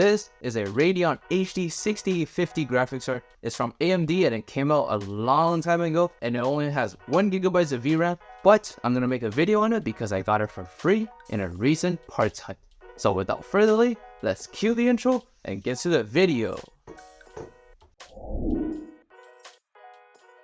This is a Radeon HD6850 graphics card. It's from AMD and it came out a long time ago and it only has 1GB of VRAM, but I'm gonna make a video on it because I got it for free in a recent parts hunt. So without further delay, let's cue the intro and get to the video.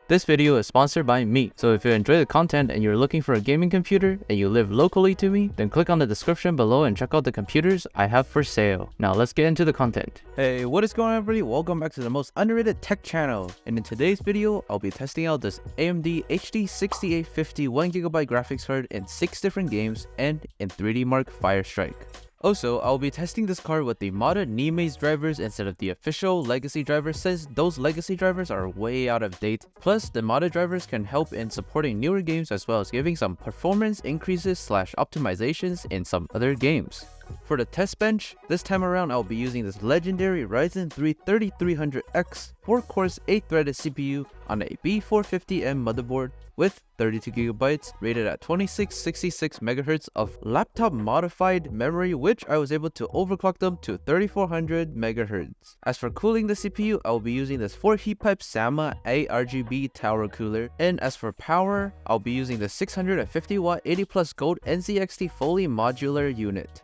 This video is sponsored by me, so if you enjoy the content and you're looking for a gaming computer and you live locally to me, then click on the description below and check out the computers I have for sale. Now let's get into the content. Hey, what is going on everybody? Welcome back to the most underrated tech channel. And in today's video, I'll be testing out this AMD HD6850 1GB graphics card in 6 different games and in 3D Mark Firestrike. Also, I'll be testing this card with the modded Nimaze drivers instead of the official legacy drivers, since those legacy drivers are way out of date. Plus, the modded drivers can help in supporting newer games as well as giving some performance increases / optimizations in some other games. For the test bench, this time around I'll be using this legendary Ryzen 3 3300X 4-core 8-threaded CPU on a B450M motherboard with 32GB rated at 2666 MHz of laptop modified memory, which I was able to overclock them to 3400 MHz. As for cooling the CPU, I will be using this 4 heat pipe Sama ARGB tower cooler, and as for power, I'll be using the 650W 80+ gold NZXT fully modular unit.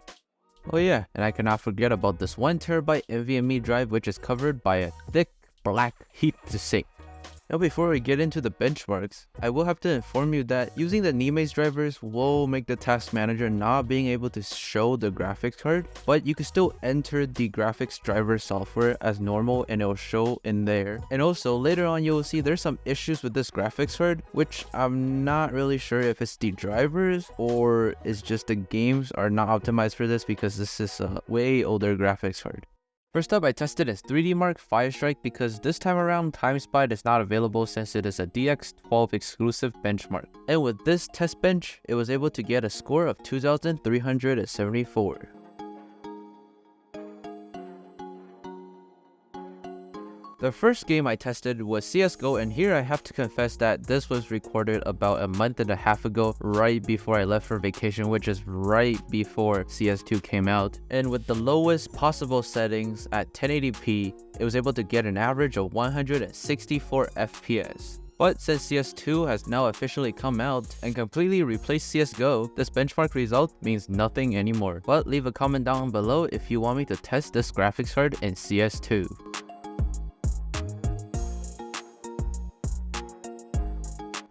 Oh yeah, and I cannot forget about this 1TB NVMe drive, which is covered by a thick black heat sink. Now before we get into the benchmarks, I will have to inform you that using the Nimaze drivers will make the task manager not being able to show the graphics card, but you can still enter the graphics driver software as normal and it will show in there. And also later on you will see there's some issues with this graphics card, which I'm not really sure if it's the drivers or it's just the games are not optimized for this, because this is a way older graphics card. First up, I tested its 3D Mark Firestrike because this time around TimeSpy is not available since it is a DX12 exclusive benchmark. And with this test bench, it was able to get a score of 2374. The first game I tested was CSGO, and here I have to confess that this was recorded about a month and a half ago, right before I left for vacation, which is right before CS2 came out. And with the lowest possible settings at 1080p, it was able to get an average of 164 FPS. But since CS2 has now officially come out and completely replaced CSGO, this benchmark result means nothing anymore. But leave a comment down below if you want me to test this graphics card in CS2.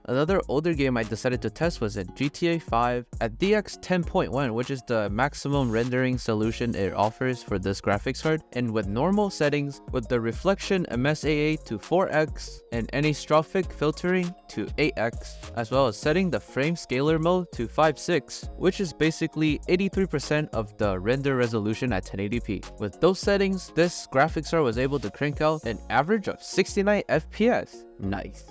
Another older game I decided to test was in GTA 5 at DX 10.1, which is the maximum rendering solution it offers for this graphics card, and with normal settings with the reflection MSAA to 4x and anistrophic filtering to 8x, as well as setting the frame scaler mode to 5.6, which is basically 83% of the render resolution at 1080p. With those settings, this graphics card was able to crank out an average of 69 FPS. Nice.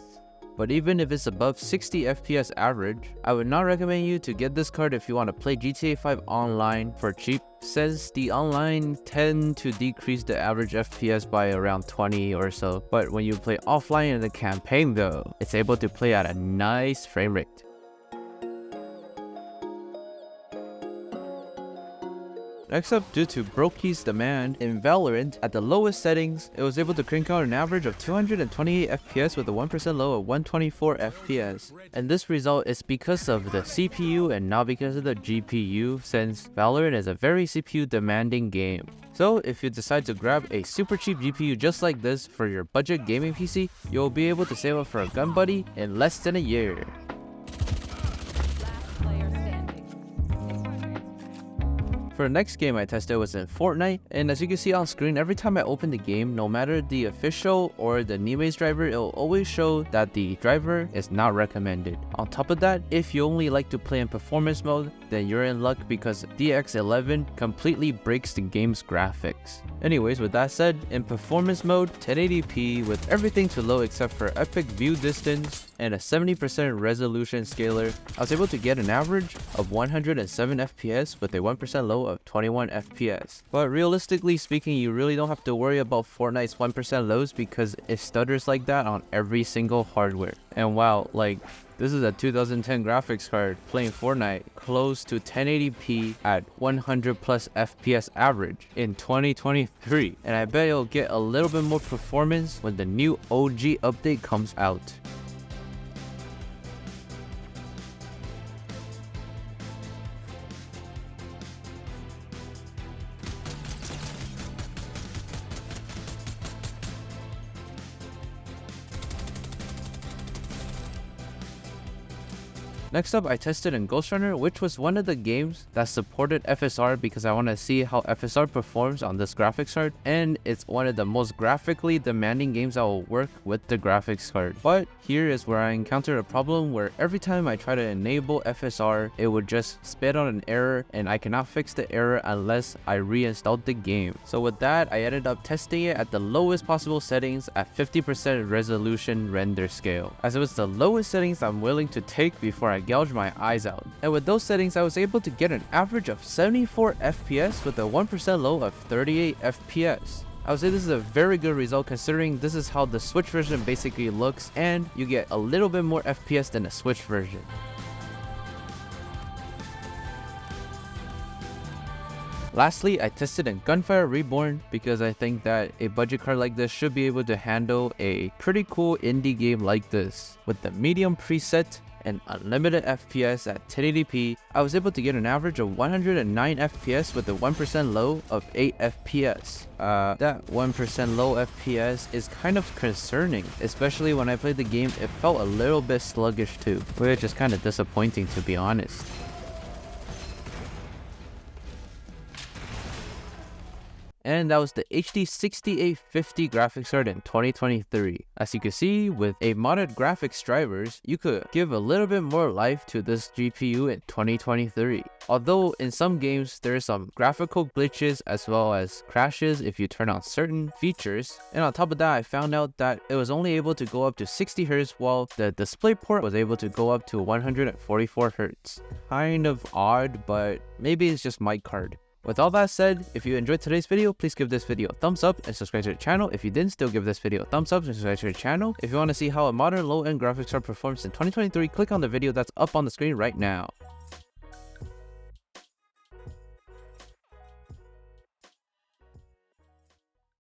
But even if it's above 60 FPS average, I would not recommend you to get this card if you want to play GTA 5 online for cheap, since the online tend to decrease the average FPS by around 20 or so. But when you play offline in the campaign though, it's able to play at a nice frame rate. Next up, due to Brokey's demand in Valorant, at the lowest settings, it was able to crank out an average of 228 FPS with a 1% low of 124 FPS. And this result is because of the CPU and not because of the GPU, since Valorant is a very CPU demanding game. So if you decide to grab a super cheap GPU just like this for your budget gaming PC, you'll be able to save up for a gun buddy in less than a year. For the next game I tested was in Fortnite, and as you can see on screen, every time I open the game, no matter the official or the Nimaze driver, it will always show that the driver is not recommended. On top of that, if you only like to play in performance mode, then you're in luck because DX11 completely breaks the game's graphics. Anyways, with that said, in performance mode, 1080p with everything to low except for epic view distance and a 70% resolution scaler, I was able to get an average of 107 FPS with a 1% low of 21 FPS. But realistically speaking, you really don't have to worry about Fortnite's 1% lows because it stutters like that on every single hardware. And wow, like, this is a 2010 graphics card playing Fortnite close to 1080p at 100 plus FPS average in 2023. And I bet it'll get a little bit more performance when the new OG update comes out. Next up, I tested in Ghost Runner, which was one of the games that supported FSR because I want to see how FSR performs on this graphics card, and it's one of the most graphically demanding games that will work with the graphics card. But here is where I encountered a problem where every time I try to enable FSR, it would just spit out an error, and I cannot fix the error unless I reinstalled the game. So with that, I ended up testing it at the lowest possible settings at 50% resolution render scale, as it was the lowest settings I'm willing to take before I gouge my eyes out. And with those settings, I was able to get an average of 74 FPS with a 1% low of 38 FPS. I would say this is a very good result considering this is how the Switch version basically looks, and you get a little bit more FPS than the Switch version. Lastly, I tested in Gunfire Reborn because I think that a budget card like this should be able to handle a pretty cool indie game like this. With the medium preset and unlimited FPS at 1080p, I was able to get an average of 109 FPS with a 1% low of 8 FPS. That 1% low FPS is kind of concerning, especially when I played the game. It felt a little bit sluggish too, which is kind of disappointing to be honest. And that was the HD6850 graphics card in 2023. As you can see, with a modded graphics drivers, you could give a little bit more life to this GPU in 2023. Although in some games, there are some graphical glitches as well as crashes if you turn on certain features. And on top of that, I found out that it was only able to go up to 60 Hz while the DisplayPort was able to go up to 144 Hz. Kind of odd, but maybe it's just my card. With all that said, if you enjoyed today's video, please give this video a thumbs up and subscribe to the channel. If you didn't, still give this video a thumbs up and subscribe to the channel. If you want to see how a modern low-end graphics card performs in 2023, click on the video that's up on the screen right now.